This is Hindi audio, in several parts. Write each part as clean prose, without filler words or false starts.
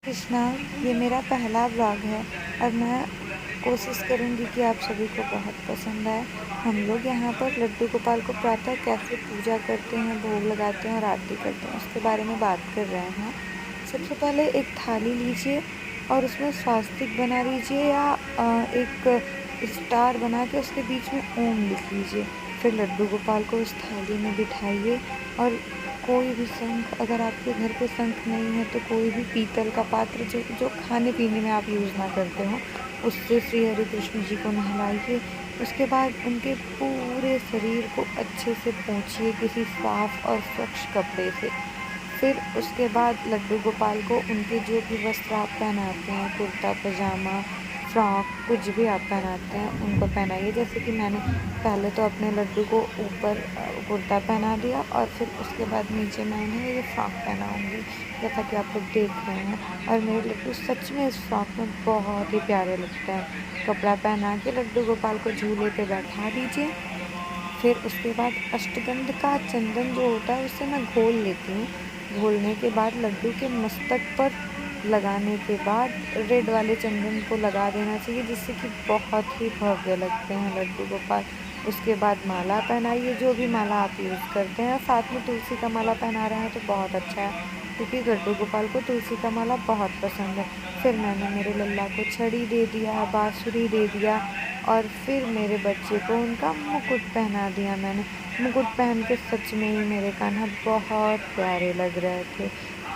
कृष्णा, ये मेरा पहला व्लॉग है और मैं कोशिश करूँगी कि आप सभी को बहुत पसंद आए। हम लोग यहाँ पर लड्डू गोपाल को प्रातः कैसे पूजा करते हैं, भोग लगाते हैं और आरती करते हैं, उसके बारे में बात कर रहे हैं। सबसे पहले एक थाली लीजिए और उसमें स्वास्तिक बना लीजिए या एक स्टार बना के उसके बीच में ओम लिख लीजिए। फिर लड्डू गोपाल को उस थाली में बिठाइए और कोई भी शंख, अगर आपके घर पे शंख नहीं है तो कोई भी पीतल का पात्र जो जो खाने पीने में आप यूज़ ना करते हो, उससे श्री हरि कृष्ण जी को नहलाइए। उसके बाद उनके पूरे शरीर को अच्छे से पोंछिए किसी साफ और स्वच्छ कपड़े से। फिर उसके बाद लड्डू गोपाल को उनके जो भी वस्त्र आप पहनाते हैं, कुर्ता पजामा, फ्रॉक, कुछ भी आप पहनाते हैं उनको पहनाइए। जैसे कि मैंने पहले तो अपने लड्डू को ऊपर कुर्ता पहना दिया और फिर उसके बाद नीचे मैं उन्हें ये फ्रॉक पहनाऊँगी, जैसा कि आप लोग देख रहे हैं। और मेरे लड्डू सच में इस फ्रॉक में बहुत ही प्यारे लगते हैं। कपड़ा पहना के लड्डू गोपाल को झूले पे बैठा दीजिए। फिर उसके बाद अष्टगंध का चंदन जो होता है उससे मैं घोल लेती हूँ। घोलने के बाद लड्डू के मस्तक पर लगाने के बाद रेड वाले चंदन को लगा देना चाहिए, जिससे कि बहुत ही भव्य लगते हैं लड्डू गोपाल। उसके बाद माला पहनाइए, जो भी माला आप यूज़ करते हैं, साथ में तुलसी का माला पहना रहे हैं तो बहुत अच्छा है, क्योंकि लड्डू गोपाल को तुलसी का माला बहुत पसंद है। फिर मैंने मेरे लल्ला को छड़ी दे दिया, बाँसुरी दे दिया और फिर मेरे बच्चे को उनका मुकुट पहना दिया मैंने। मुकुट पहन के सच में ही मेरे कान्हा बहुत प्यारे लग रहे थे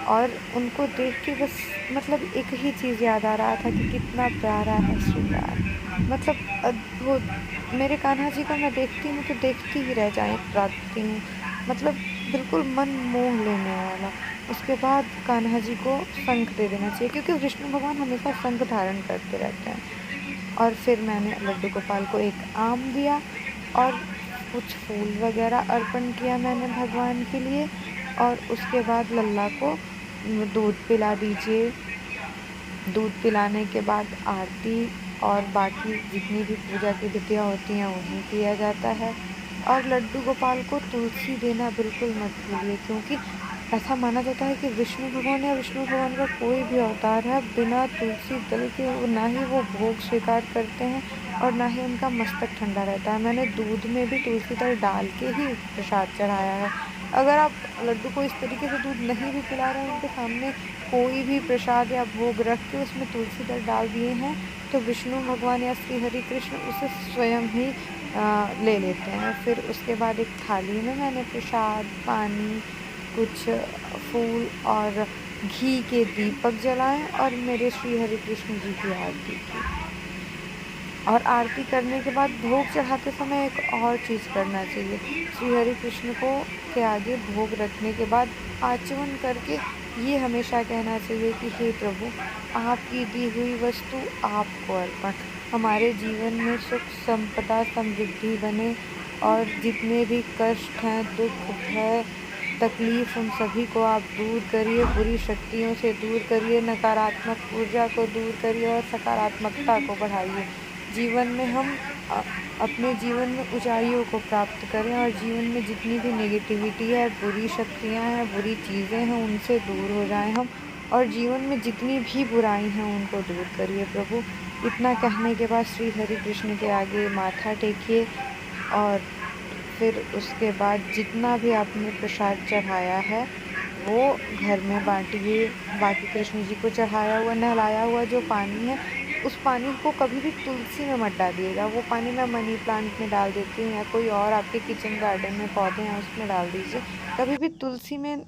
और उनको देख के बस मतलब एक ही चीज़ याद आ रहा था कि कितना प्यारा है श्रृंगार। मतलब अद्भुत। मेरे कान्हा जी को मैं देखती हूँ तो देखती ही रह जाती हूँ। मतलब बिल्कुल मन मोह लेने वाला। उसके बाद कान्हा जी को शंख दे देना चाहिए, क्योंकि विष्णु भगवान हमेशा शंख धारण करते रहते हैं। और फिर मैंने लड्डू गोपाल को एक आम दिया और कुछ फूल वगैरह अर्पण किया मैंने भगवान के लिए। और उसके बाद लल्ला को दूध पिला दीजिए। दूध पिलाने के बाद आरती और बाकी जितनी भी पूजा की विधियाँ होती हैं उन्हें किया जाता है। और लड्डू गोपाल को तुलसी देना बिल्कुल मत भूलिए, क्योंकि ऐसा माना जाता है कि विष्णु भगवान या विष्णु भगवान का कोई भी अवतार है, बिना तुलसी दल के ना ही वो भोग स्वीकार करते हैं और ना ही उनका मस्तक ठंडा रहता है। मैंने दूध में भी तुलसी दल डाल के ही प्रसाद चढ़ाया है। अगर आप लड्डू को इस तरीके से दूध नहीं भी पिला रहे हैं, उनके सामने कोई भी प्रसाद या भोग रख के उसमें तुलसी दल डाल दिए हैं, तो विष्णु भगवान या श्री हरि कृष्ण उसे स्वयं ही ले लेते हैं। फिर उसके बाद एक थाली में मैंने प्रसाद, पानी, कुछ फूल और घी के दीपक जलाए और मेरे श्री हरि कृष्ण जी की आरती की। और आरती करने के बाद भोग चढ़ाते समय एक और चीज़ करना चाहिए। श्री हरि कृष्ण को के आगे भोग रखने के बाद आचमन करके ये हमेशा कहना चाहिए कि हे प्रभु, आपकी दी हुई वस्तु आपको अर्पण। हमारे जीवन में सुख, संपदा, समृद्धि बने और जितने भी कष्ट हैं, दुख, भय, तकलीफ़, उन सभी को आप दूर करिए, बुरी शक्तियों से दूर करिए, नकारात्मक ऊर्जा को दूर करिए और सकारात्मकता को बढ़ाइए। जीवन में हम अपने जीवन में ऊँचाइयों को प्राप्त करें और जीवन में जितनी भी नेगेटिविटी है, बुरी शक्तियाँ हैं, बुरी चीज़ें हैं, उनसे दूर हो जाएँ हम और जीवन में जितनी भी बुराई हैं उनको दूर करिए प्रभु। इतना कहने के बाद श्री हरि कृष्ण के आगे माथा टेकिए और फिर उसके बाद जितना भी आपने प्रसाद चढ़ाया है वो घर में बाँटिए। बाकी कृष्ण जी को चढ़ाया हुआ, नहलाया हुआ जो पानी है, उस पानी को कभी भी तुलसी में मत डालिएगा। वो पानी मैं मनी प्लांट में डाल देती हूँ या कोई और आपके किचन गार्डन में पौधे हैं उसमें डाल दीजिए। कभी भी तुलसी में